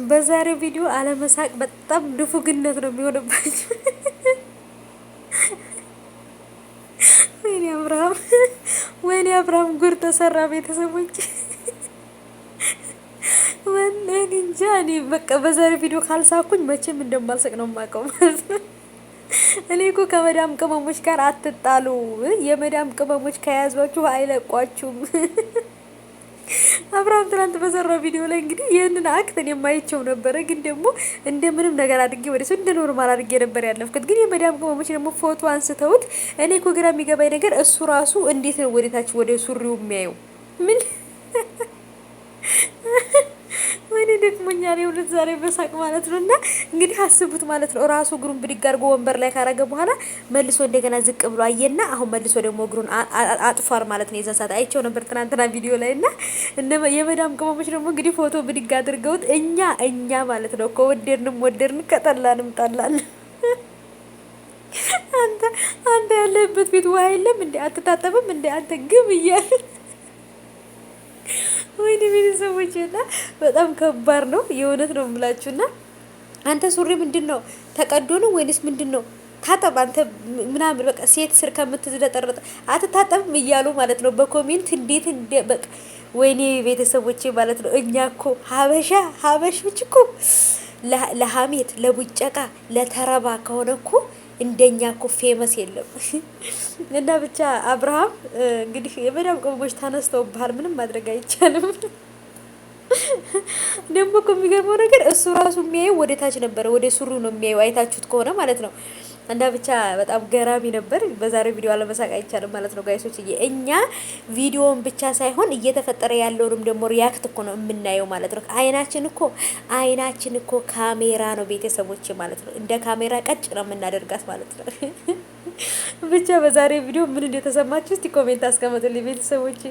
በዛሬው ቪዲዮ አለመሳቅ በጣም ንፉግነት ነው የሚሆንባችሁ። ወይኔ አብርሃም፣ ወይኔ አብርሃም ጉር ተሰራ። ቤተሰቦች ወኔ እንጃ። እኔ በቃ በዛሬ ቪዲዮ ካልሳኩኝ መቼም እንደማልሰቅ ነው የማውቀው ማለት ነው። እኔ እኮ ከመዳም ቅመሞች ጋር አትጣሉ። የመዳም ቅመሞች ከያዟችሁ አይለቋችሁም። አብርሃም ትናንት በሰራው ቪዲዮ ላይ እንግዲህ ይህንን አክትን የማይቸው ነበረ፣ ግን ደግሞ እንደምንም ነገር አድርጌ ወደ ሰው እንደ ኖርማል አድርጌ ነበር ያለፍኩት። ግን የመዳም ቅመሞች ደግሞ ፎቶ አንስተውት፣ እኔ እኮ ግራ የሚገባኝ ነገር እሱ ራሱ እንዴት ነው ወደታች ወደ ሱሪው የሚያየው? ምን ወይኔ ደክሞኛል የእውነት ዛሬ በሳቅ ማለት ነው። እና እንግዲህ አስቡት ማለት ነው። ራሱ እግሩን ብድግ አድርጎ ወንበር ላይ ካረገ በኋላ መልሶ እንደገና ዝቅ ብሎ አየና አሁን መልሶ ደግሞ እግሩን አጥፏር ማለት ነው። የዛን ሰዓት አይቼው ነበር ትናንትና ቪዲዮ ላይ እና የመዳም ቅመሞች ደግሞ እንግዲህ ፎቶ ብድግ አድርገውት እኛ ማለት ነው ከወደድንም ወደድን ከጠላንም ጠላን። አንተ አንተ ያለህበት ቤት ውሃ የለም እንዴ? አትታጠብም እንዴ አንተ ግብ እያለ ወይኔ ቤተሰቦች እና በጣም ከባድ ነው የእውነት ነው የምላችሁና አንተ ሱሪ ምንድን ነው ተቀዶ ነው ወይንስ ምንድን ነው? ታጠብ አንተ ምናምን በቃ ሴት ስር ከምትዝለጠረጥ አትታጠብም እያሉ ማለት ነው በኮሜንት እንዴት እንደ በቃ ወይኔ ቤተሰቦቼ ማለት ነው። እኛ እኮ ሀበሾች እኮ ለሀሜት ለቡጨቃ ለተረባ ከሆነ እኮ እንደኛ እኮ ፌመስ የለም። እና ብቻ አብርሃም እንግዲህ የመዳም ቅመሞች ተነስተውብሃል፣ ምንም ማድረግ አይቻልም። ደግሞ እኮ የሚገርመው ነገር እሱ ራሱ የሚያየው ወደ ታች ነበረ፣ ወደ ሱሩ ነው የሚያየው፣ አይታችሁት ከሆነ ማለት ነው። እና ብቻ በጣም ገራሚ ነበር። በዛሬው ቪዲዮ አለመሳቅ አይቻልም ማለት ነው ጋይሶች። እኛ ቪዲዮውን ብቻ ሳይሆን እየተፈጠረ ያለውንም ደግሞ ሪያክት እኮ ነው የምናየው ማለት ነው። አይናችን እኮ ካሜራ ነው ቤተሰቦች ማለት ነው። እንደ ካሜራ ቀጭ ነው የምናደርጋት ማለት ነው። ብቻ በዛሬው ቪዲዮ ምን እንደተሰማችሁ እስቲ ኮሜንት አስቀምጡልኝ ቤተሰቦች።